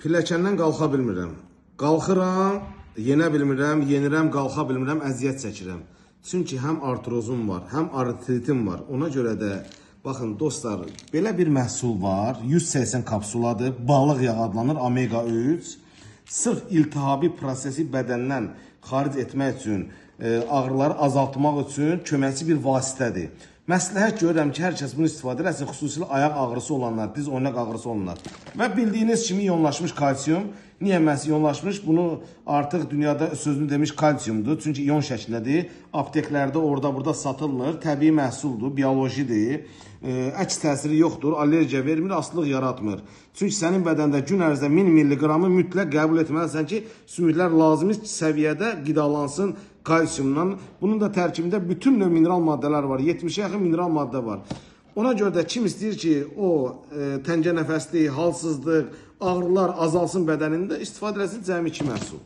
Pilləkəndən qalxa bilmirəm. Qalxıram, yenə bilmirəm, yenirəm, qalxa bilmirəm, əziyyət çəkirəm. Çünki həm artrozum var, həm artritim var. Ona görə də, baxın dostlar, belə bir məhsul var. 180 kapsuladır, balıq yağı adlanır, omega 3. Sırf iltihabi prosesi bədəndən xaric etmək üçün, ağrıları azaltmaq üçün köməkçi bir vasitədir. Məsləhət görürəm ki, hər kəs bunu istifadə eləsin, xüsusilə ayaq ağrısı olanlar, diz oynaq ağrısı olanlar. Və bildiyiniz kimi iyonlaşmış kalsiyum. Niyə məhz iyonlaşmış? Bunu artıq dünyada sözünü demiş kalsiyumdur. Çünki iyon şəklindədir. Apteklərdə orada burada satılmır. Təbii məhsuldur, biolojidir. Əks təsiri yoxdur, allergiya vermir, asılıq yaratmır. Çünki sənin bədəndə gün ərzində 1000 milliqramı mütləq qəbul etməlisən ki, sümüklər lazımi səviyyədə qidalansın kalsiyumdan. Bunun da tərkibində bütün növ mineral maddələr var. 70'e yaxın mineral maddə var. Ona görə də kim istəyir ki, o təngə nəfəslik, halsızlıq, ağrılar azalsın bədənində, istifadə etsin cəmi 2 məhsul.